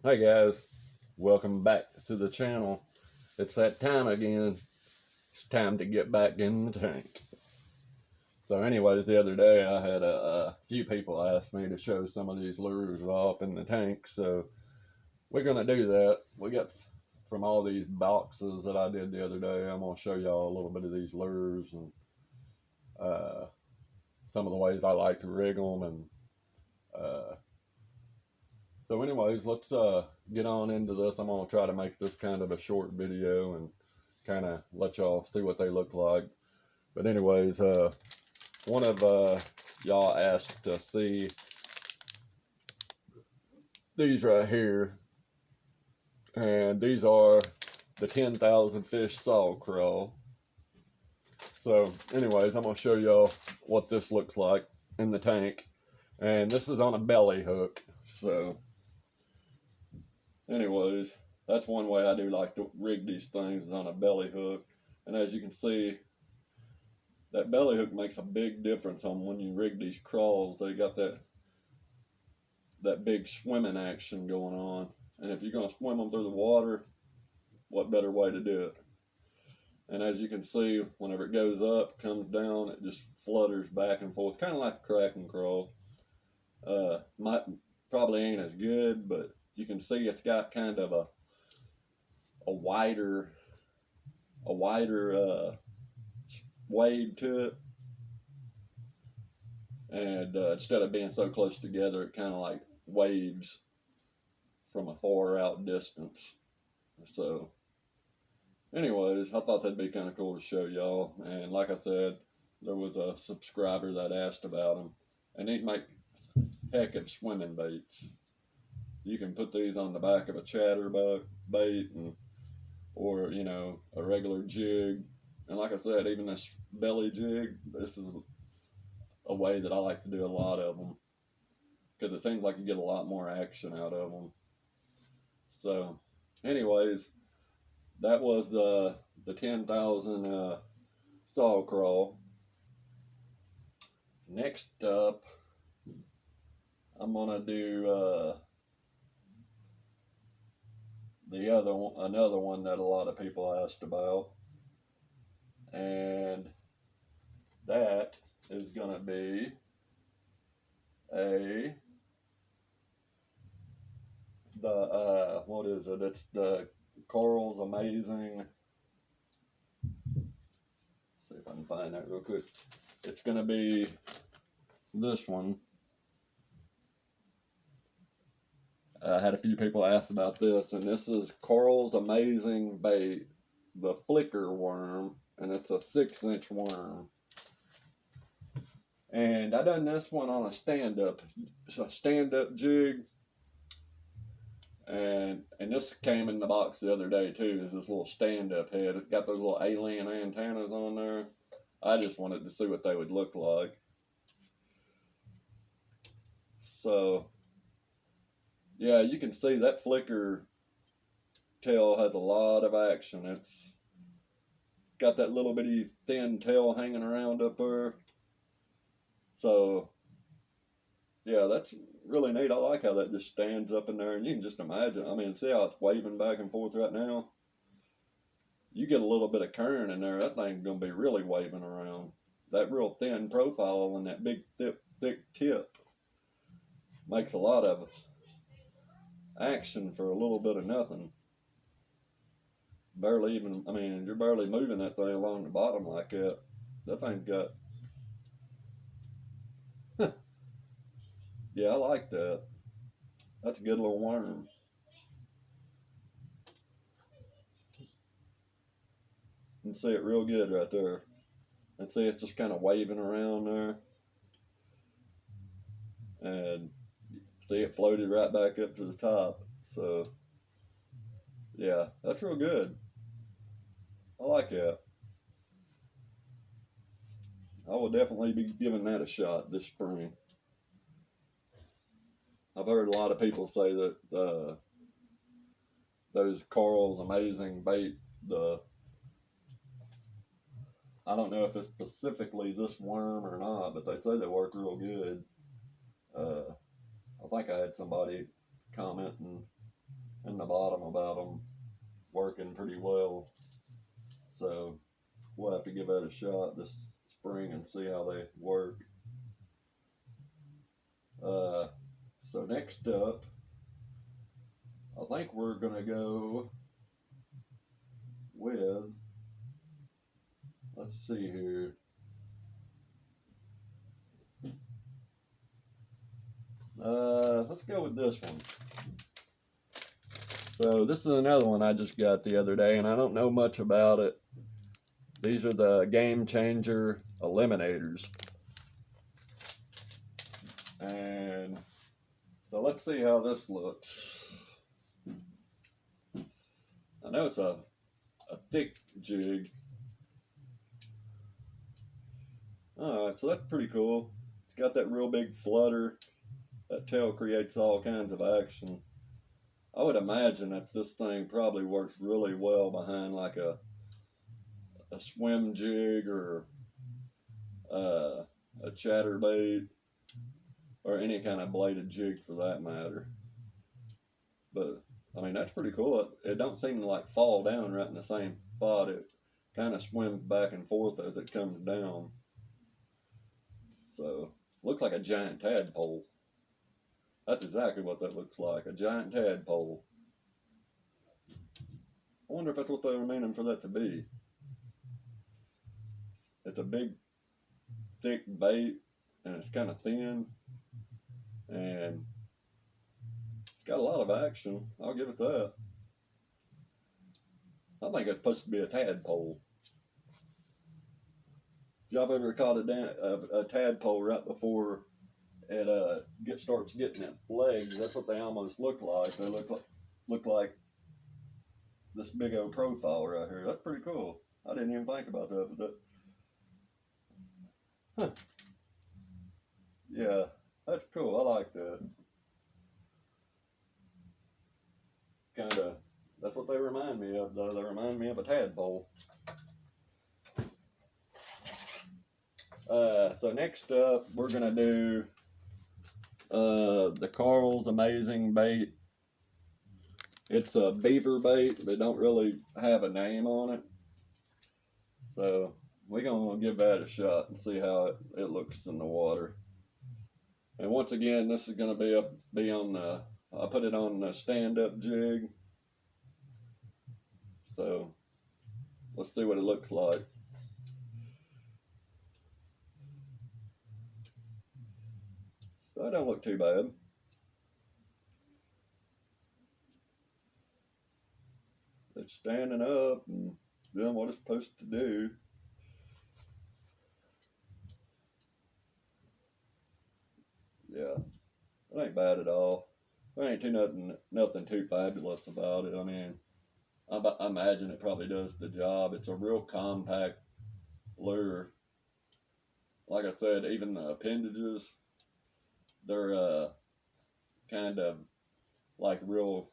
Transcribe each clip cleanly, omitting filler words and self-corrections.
Hi guys, welcome back to the channel. It's that time again. It's time to get back in the tank. So anyways, the other day I had a few people ask me to show some of these lures off in the tank, so we're gonna do that. We got from all these boxes that I did the other day. I'm gonna show y'all a little bit of these lures and some of the ways I like to rig them. And so anyways, let's get on into this. I'm gonna try to make this kind of a short video and kind of let y'all see what they look like. But anyways, one of y'all asked to see these right here, and these are the 10,000 fish saw crawl. So anyways, I'm gonna show y'all what this looks like in the tank, and this is on a belly hook. So anyways, that's one way I do like to rig these things, is on a belly hook. And as you can see, that belly hook makes a big difference on when you rig these crawls. They got that big swimming action going on. And if you're going to swim them through the water, what better way to do it? And as you can see, whenever it goes up, comes down, it just flutters back and forth, kind of like a Kraken crawl. Probably ain't as good, but you can see it's got kind of a wider wave to it. And instead of being so close together, it kind of like waves from a far out distance. So anyways, I thought that'd be kind of cool to show y'all. And like I said, there was a subscriber that asked about them, and these make heck of swimming baits. You can put these on the back of a chatterbait bait, or you know, a regular jig. And like I said, even this belly jig, this is a way that I like to do a lot of them, because it seems like you get a lot more action out of them. So anyways, that was the 10,000 saw crawl. Next up, I'm gonna do another one that a lot of people asked about, and that is gonna be what is it? It's the Karls Amazing. See if I can find that real quick. It's gonna be this one. I had a few people ask about this, and this is Karls Amazing Bait, the flicker worm, and it's a 6-inch worm. And I done this one on a stand-up jig, and this came in the box the other day too. Is this little stand-up head? It's got those little alien antennas on there. I just wanted to see what they would look like. So yeah, you can see that flicker tail has a lot of action. It's got that little bitty thin tail hanging around up there. So yeah, that's really neat. I like how that just stands up in there, and you can just imagine. I mean, see how it's waving back and forth right now? You get a little bit of current in there, that thing's gonna be really waving around. That real thin profile and that big thick tip makes a lot of action for a little bit of nothing. Barely even, I mean, you're barely moving that thing along the bottom like that. That thing's got, yeah, I like that. That's a good little worm. You can see it real good right there. And see it's just kind of waving around there. And see it floated right back up to the top. So yeah, that's real good. I like that. I will definitely be giving that a shot this spring. I've heard a lot of people say that those Karls Amazing Bait, I don't know if it's specifically this worm or not, but they say they work real good. I think I had somebody commenting in the bottom about them working pretty well. So we'll have to give that a shot this spring and see how they work. So next up, I think we're gonna go with, let's see here. Let's go with this one. So this is another one I just got the other day, and I don't know much about it. These are the Game Changer Eliminators. And so let's see how this looks. I know it's a thick jig. Alright, so that's pretty cool. It's got that real big flutter. That tail creates all kinds of action. I would imagine that this thing probably works really well behind like a swim jig or a chatterbait or any kind of bladed jig for that matter. But I mean, that's pretty cool. It don't seem to like fall down right in the same spot. It kind of swims back and forth as it comes down. So looks like a giant tadpole. That's exactly what that looks like, a giant tadpole. I wonder if that's what they were meaning for that to be. It's a big, thick bait, and it's kind of thin, and it's got a lot of action. I'll give it that. I think it's supposed to be a tadpole. If y'all ever caught a tadpole right before it starts getting its legs, that's what they almost look like. They look like this big old profile right here. That's pretty cool. I didn't even think about that, but huh. Yeah, that's cool. I like that. Kinda, that's what they remind me of, though. They remind me of a tadpole. So next up, we're gonna do the Karls Amazing Bait. It's a beaver bait, but don't really have a name on it. So we're gonna give that a shot and see how it looks in the water. And once again, this is gonna be on the, I put it on the stand-up jig. So let's see what it looks like. So that don't look too bad. It's standing up and doing what it's supposed to do. Yeah, it ain't bad at all. There ain't nothing too fabulous about it. I mean, I imagine it probably does the job. It's a real compact lure. Like I said, even the appendages, they're kind of like real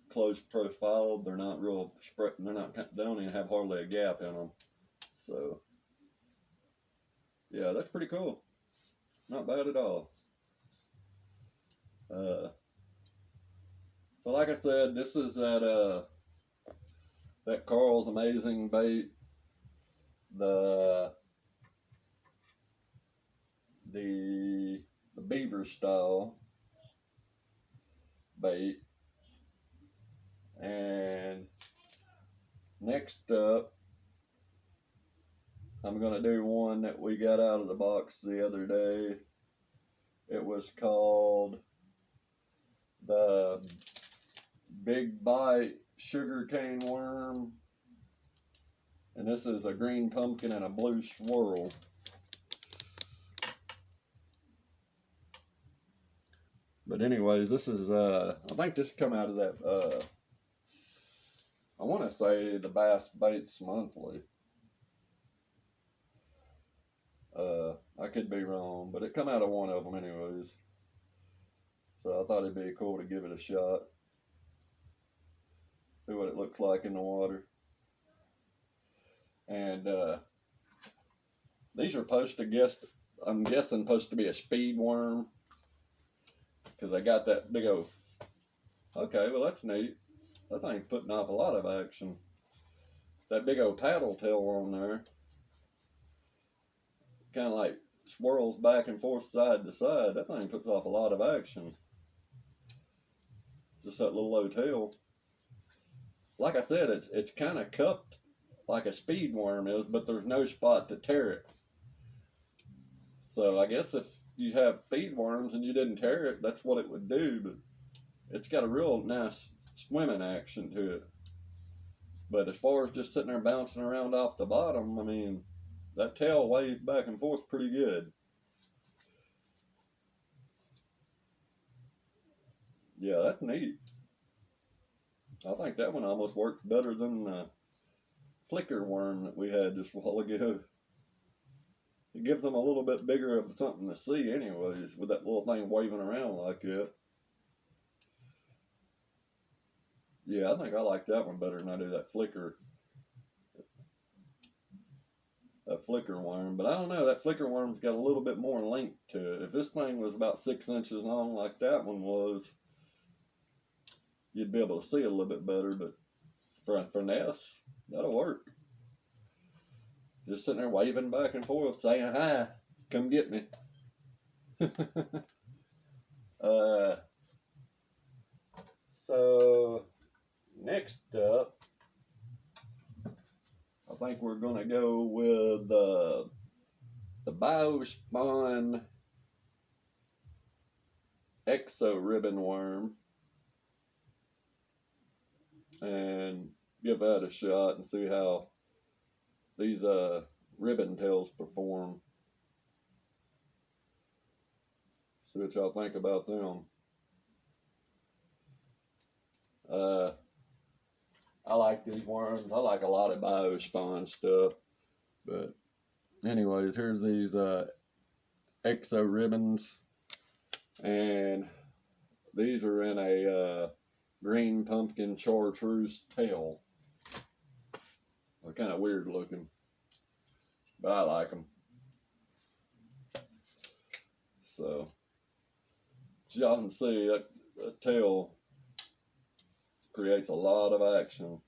close profiled. They're not real spread. They don't even have hardly a gap in them. So yeah, that's pretty cool. Not bad at all. So like I said, this is that Karl's Amazing Bait. The beaver style bait. And next up, I'm gonna do one that we got out of the box the other day. It was called the Big Bite Sugarcane Worm, and this is a green pumpkin and a blue swirl. But anyways, this is I think this come out of that I want to say the Bassboxing Monthly. I could be wrong, but it come out of one of them anyways. So I thought it'd be cool to give it a shot. See what it looks like in the water. And these are supposed to I'm guessing supposed to be a speed worm, because they got that big old, okay, well that's neat. That thing's putting off a lot of action. That big old tattletale on there kind of like swirls back and forth side to side. That thing puts off a lot of action. Just that little low tail. Like I said, it's kind of cupped like a speed worm is, but there's no spot to tear it. So I guess if you have feed worms and you didn't tear it, that's what it would do. But it's got a real nice swimming action to it. But as far as just sitting there bouncing around off the bottom, I mean, that tail waves back and forth pretty good. Yeah, that's neat. I think that one almost works better than the flicker worm that we had just a while ago. It gives them a little bit bigger of something to see anyways, with that little thing waving around like that. Yeah, I think I like that one better than I do that flicker worm. But I don't know, that flicker worm's got a little bit more length to it. If this thing was about 6 inches long like that one was, you'd be able to see it a little bit better. But for a finesse, that'll work. Just sitting there waving back and forth, saying, "Hi, come get me." So next up, I think we're gonna go with the Biospawn Exo Ribbon worm and give that a shot and see how these ribbon tails perform. See what y'all think about them. I like these worms. I like a lot of Biospawn stuff. But anyways, here's these Exo Ribbons, and these are in a green pumpkin chartreuse tail. They're kind of weird looking, but I like them. So, as y'all can see, that tail creates a lot of action.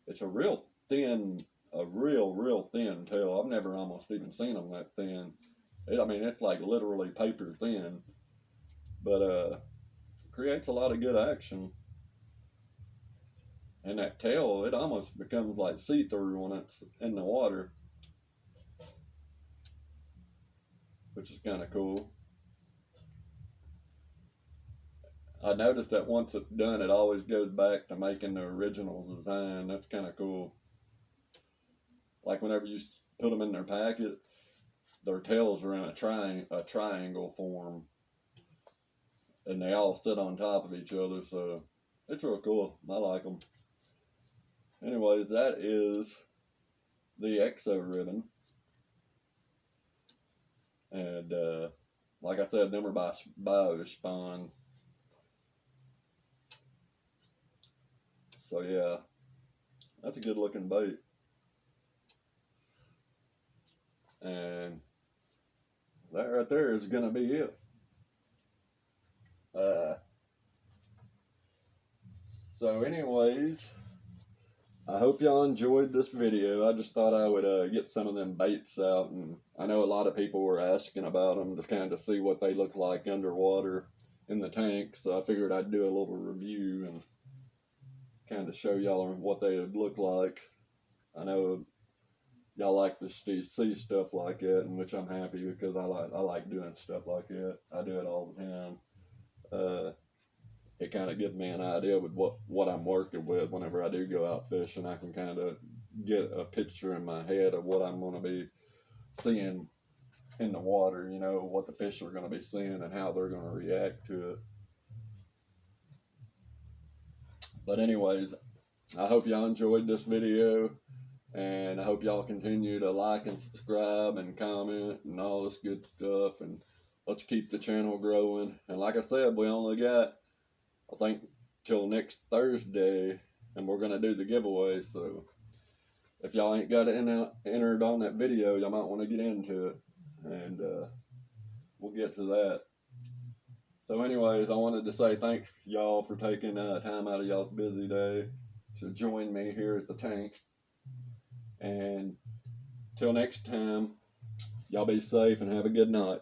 It's a real thin, real thin tail. I've never almost even seen them that thin. I mean, it's like literally paper thin, but creates a lot of good action. And that tail, it almost becomes like see-through when it's in the water, which is kind of cool. I noticed that once it's done, it always goes back to making the original design. That's kind of cool. Like whenever you put them in their packet, their tails are in a triangle form, and they all sit on top of each other, so it's real cool. I like them. Anyways, that is the Exo Ribbon, and like I said, them are by Biospawn. So yeah, that's a good looking bait. And that right there is gonna be it. So anyways, I hope y'all enjoyed this video. I just thought I would get some of them baits out, and I know a lot of people were asking about them to kind of see what they look like underwater in the tank, so I figured I'd do a little review and kind of show y'all what they would look like. I know y'all like to see stuff like that, and which I'm happy, because I like doing stuff like that. I do it all the time. It kind of gives me an idea with what I'm working with whenever I do go out fishing. I can kind of get a picture in my head of what I'm going to be seeing in the water, you know, what the fish are going to be seeing and how they're going to react to it. But anyways, I hope y'all enjoyed this video, and I hope y'all continue to like and subscribe and comment and all this good stuff, and let's keep the channel growing. And like I said, we only got, I think, till next Thursday, and we're gonna do the giveaway. So if y'all ain't got it entered on that video, y'all might want to get into it. And we'll get to that. So anyways, I wanted to say thanks y'all for taking time out of y'all's busy day to join me here at the tank. And till next time, y'all be safe and have a good night.